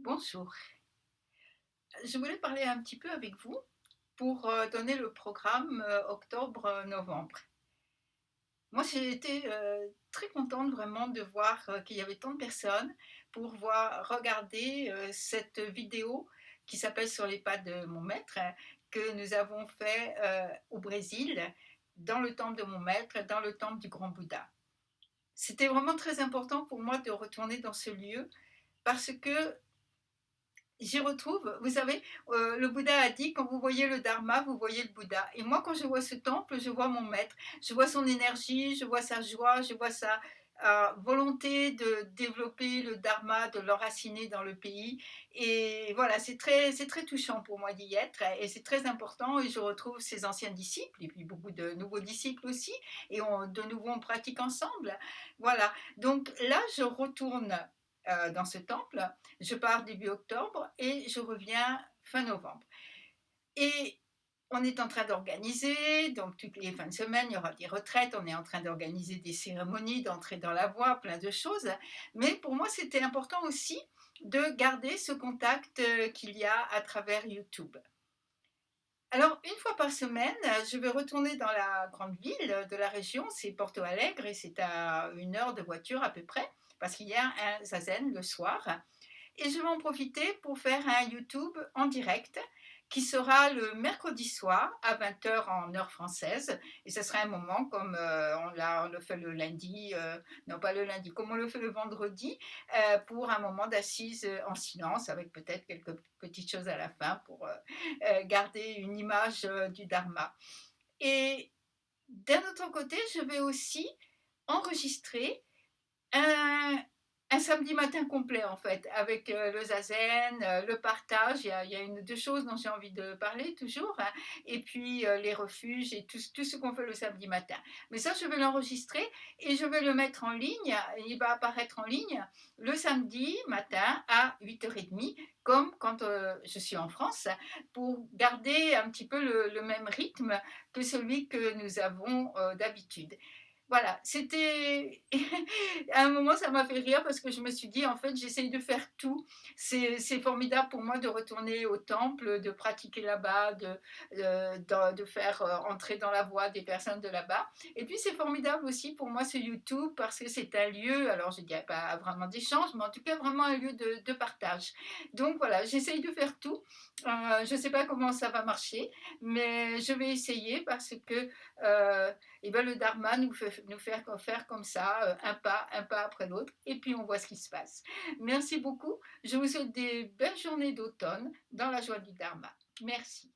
Bonjour. Je voulais parler un petit peu avec vous pour donner le programme octobre-novembre. Moi, j'ai été très contente vraiment de voir qu'il y avait tant de personnes pour regarder cette vidéo qui s'appelle Sur les pas de mon maître, que nous avons fait au Brésil, dans le temple de mon maître, dans le temple du Grand Bouddha. C'était vraiment très important pour moi de retourner dans ce lieu parce que j'y retrouve, vous savez, le Bouddha a dit: «Quand vous voyez le dharma, vous voyez le Bouddha» et moi, quand je vois ce temple, je vois mon maître. Je vois son énergie, je vois sa joie, je vois sa, volonté de développer le dharma, de l'enraciner dans le pays et voilà, c'est très touchant pour moi d'y être et c'est très important et je retrouve ses anciens disciples et puis beaucoup de nouveaux disciples aussi et de nouveau on pratique ensemble. Voilà, donc là, je retourne, dans ce temple. Je pars début octobre et je reviens fin novembre. Et on est en train d'organiser, donc toutes les fins de semaine, il y aura des retraites, on est en train d'organiser des cérémonies, d'entrer dans la voie, plein de choses. Mais pour moi, c'était important aussi de garder ce contact qu'il y a à travers YouTube. Alors, une fois par semaine, je vais retourner dans la grande ville de la région, c'est Porto Alegre, et c'est à 1 heure de voiture à peu près, parce qu'il y a un zazen le soir. Et je vais en profiter pour faire un YouTube en direct qui sera le mercredi soir à 20 h en heure française. Et ce sera un moment comme on le fait le lundi, non pas le lundi, comme on le fait le vendredi, pour un moment d'assise en silence avec peut-être quelques petites choses à la fin pour garder une image du Dharma. Et d'un autre côté, je vais aussi enregistrer un un samedi matin complet, en fait, avec, le zazen, le partage. Il y a 1 ou 2 choses dont j'ai envie de parler toujours, hein, et puis, les refuges et tout ce qu'on fait le samedi matin. Mais ça, je vais l'enregistrer et je vais le mettre en ligne. Il va apparaître en ligne le samedi matin à 8h30, comme quand, je suis en France, pour garder un petit peu le même rythme que celui que nous avons, d'habitude. Voilà, c'était à un moment, ça m'a fait rire parce que je me suis dit: «En fait, j'essaye de faire tout». C'est formidable pour moi de retourner au temple, de pratiquer là-bas, de faire, entrer dans la voie des personnes de là-bas et puis c'est formidable aussi pour moi ce YouTube parce que c'est un lieu, alors je dirais pas vraiment d'échange, mais en tout cas vraiment un lieu de partage. Donc voilà, j'essaye de faire tout. Je ne sais pas comment ça va marcher, mais je vais essayer parce que, et ben, le dharma nous fait faire comme ça, un pas après l'autre, et puis on voit ce qui se passe. Merci beaucoup. Je vous souhaite des belles journées d'automne dans la joie du dharma. Merci.